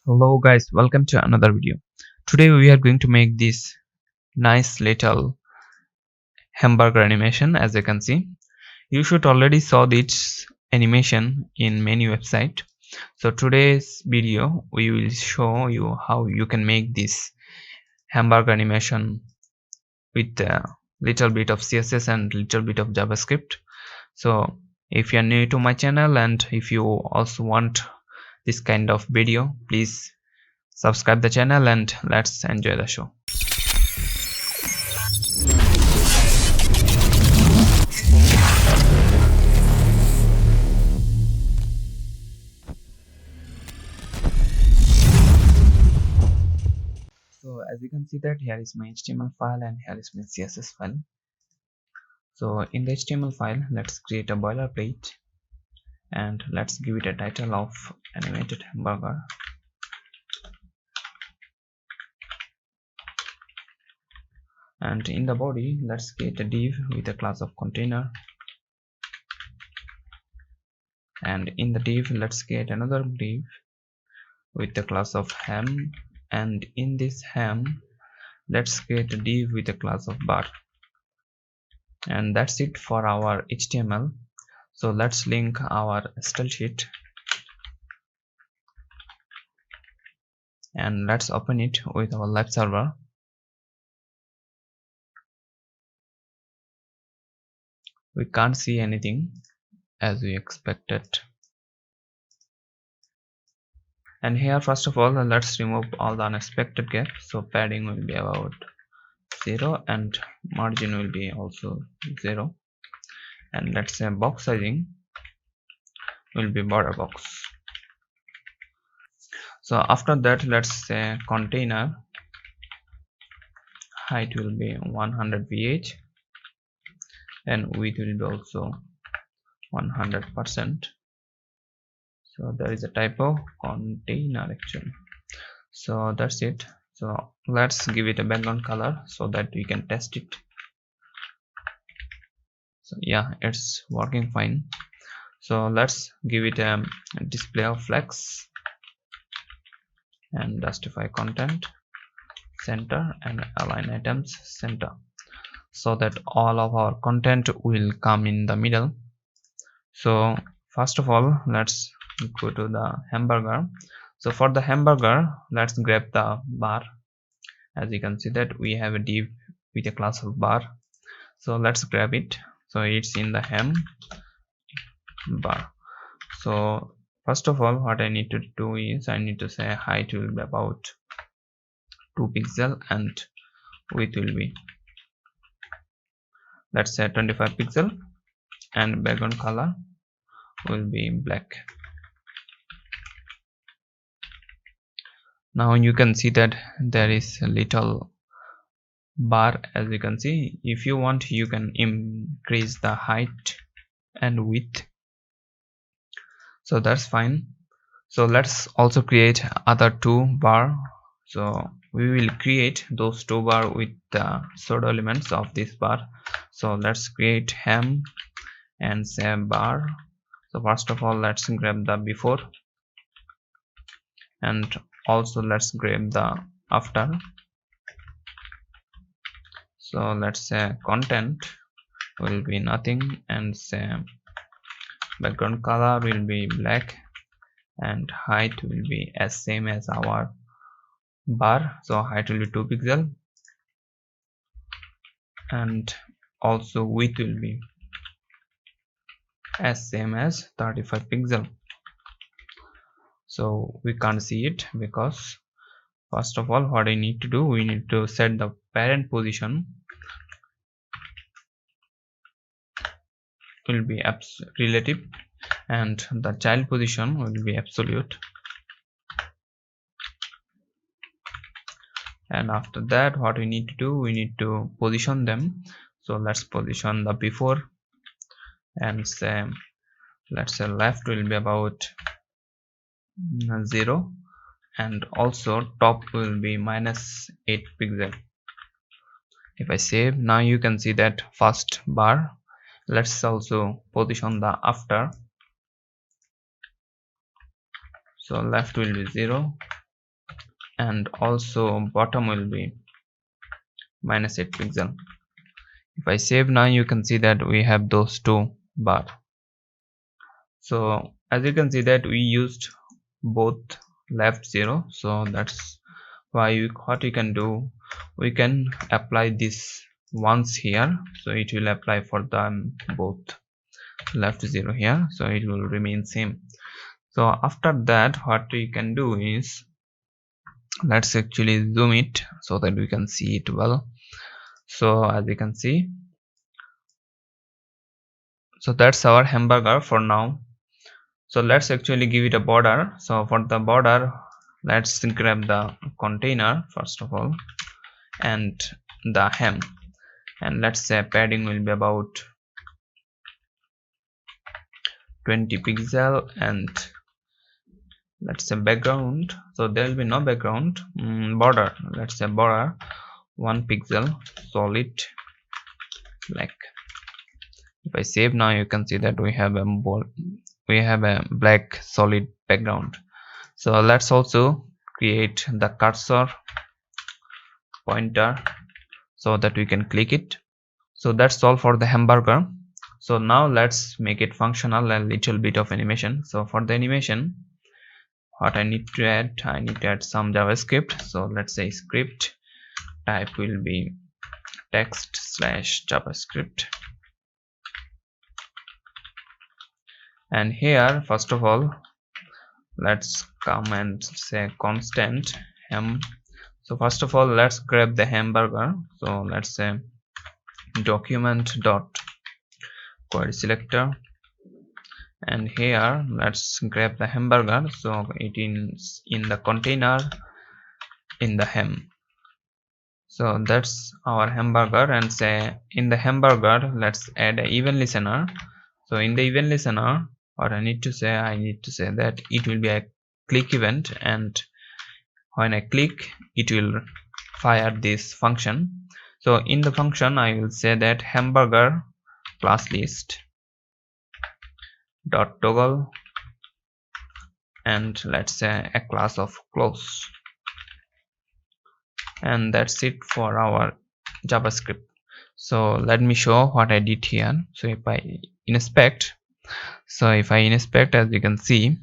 Hello guys, welcome to another video. Today we are going to make this nice little hamburger animation. As you can see, you should already saw this animation in many website. So today's video we will show you how you can make this hamburger animation with a little bit of CSS and little bit of JavaScript. So if you are new to my channel and if you also want this kind of video, please subscribe the channel and let's enjoy the show. So as you can see that here is my HTML file and here is my CSS file. So in the HTML file, let's create a boilerplate and let's give it a title of animated hamburger. And in the body, let's create a div with a class of container. And in the div, let's create another div with the class of ham. And in this ham, let's create a div with a class of bar. And that's it for our HTML. So let's link our style sheet and let's open it with our live server. We can't see anything as we expected. And here first of all, let's remove all the unexpected gaps. So padding will be about 0 and margin will be also 0. And let's say box sizing will be border box. So after that, let's say container height will be 100 VH and width will be also 100%. So there is a typo, container actually. So that's it. So let's give it a background color so that we can test it. So yeah, it's working fine. So let's give it a display of flex and justify content center and align items center, so that all of our content will come in the middle. So first of all, let's go to the hamburger. So for the hamburger, let's grab the bar. As you can see that we have a div with a class of bar. So let's grab it. So it's in the ham bar. So first of all, what I need to do is I need to say height will be about 2 pixel and width will be, let's say 25 pixel, and background color will be black. Now you can see that there is a little bar. As you can see, if you want, you can increase the height and width, so that's fine. So let's also create other two bar. So we will create those two bar with the pseudo elements of this bar. So let's create ham and say bar. So first of all, let's grab the before and also let's grab the after. So let's say content will be nothing and say background color will be black and height will be as same as our bar. So height will be 2 pixel and also width will be as same as 35 pixel. So we can't see it because first of all, what I need to do, we need to set the parent position will be relative and the child position will be absolute. And after that, what we need to do, we need to position them. So let's position the before and say, let's say left will be about 0 and also top will be -8 pixel. If I save, now you can see that first bar. Let's also position the after. So left will be 0 and also bottom will be -8 pixel. If I save now, you can see that we have those two bar. So as you can see that we used both left 0, so that's why what we can do, we can apply this once here, so it will apply for them both left 0 here, so it will remain same. So after that what we can do is, let's actually zoom it so that we can see it well. So as you can see, so that's our hamburger for now. So let's actually give it a border. So for the border, let's grab the container first of all and the hem, and let's say padding will be about 20 pixel, and let's say background, so there will be no background. Border, let's say border 1 pixel solid black. If I save now, you can see that we have a black solid background. So let's also create the cursor pointer so that we can click it. So that's all for the hamburger. So now let's make it functional, a little bit of animation. So for the animation, what I need to add some JavaScript. So let's say script type will be text/JavaScript, and here first of all let's come and say constant ham. So first of all let's grab the hamburger. So let's say document dot query selector, and here let's grab the hamburger. So it is in the container in the hem. So that's our hamburger, and say in the hamburger let's add a event listener. So in the event listener, what I need to say that it will be a click event, and when I click it will fire this function. So in the function I will say that hamburger class list dot toggle, and let's say a class of close, and that's it for our JavaScript. So let me show what I did here. So if I inspect, as you can see,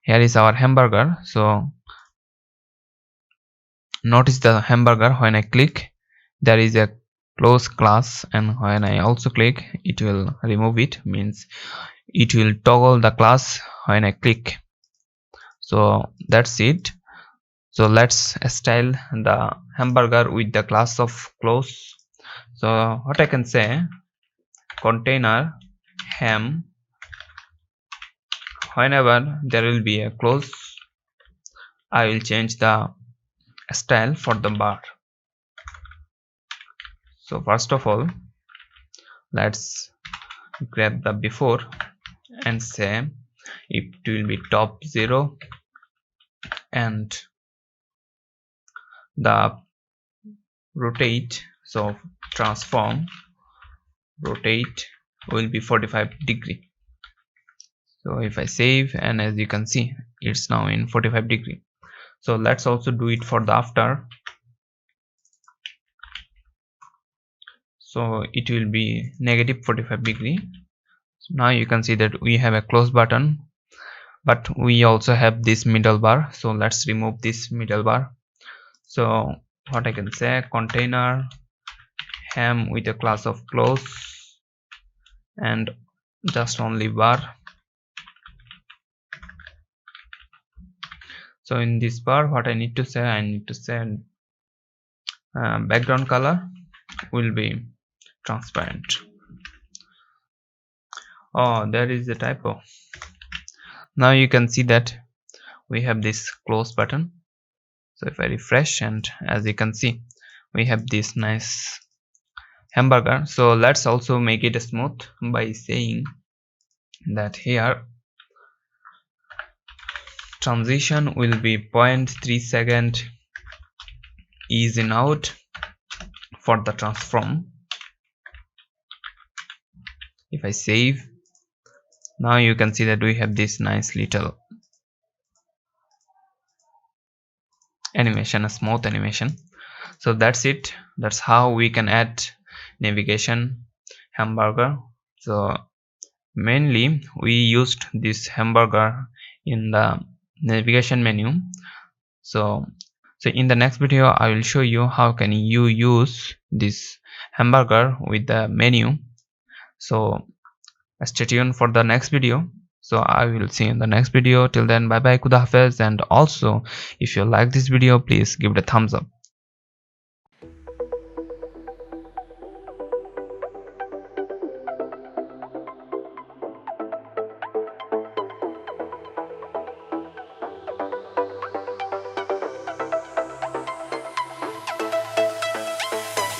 here is our hamburger. So notice the hamburger, when I click there is a close class, and when I also click it will remove it, means it will toggle the class when I click. So that's it. So let's style the hamburger with the class of close. So what I can say, container ham, whenever there will be a close I will change the style for the bar. So first of all let's grab the before and say it will be top 0, and the rotate, so transform rotate will be 45 degree. So if I save, and as you can see it's now in 45 degree. So let's also do it for the after. So it will be -45 degree. So now you can see that we have a close button, but we also have this middle bar. So let's remove this middle bar. So what I can say, container ham with a class of close and just only bar. So in this bar what I need to say, background color will be transparent. Oh, there is a typo. Now you can see that we have this close button. So if I refresh, and as you can see we have this nice hamburger. So let's also make it smooth by saying that here transition will be 0.3 second ease in out for the transform. If I save, now you can see that we have this nice little animation, a smooth animation. So that's it. That's how we can add navigation hamburger. So mainly we used this hamburger in the navigation menu. So in the next video I will show you how can you use this hamburger with the menu. So stay tuned for the next video. So I will see you in the next video. Till then, bye bye, kuda hafez. And also if you like this video, please give it a thumbs up.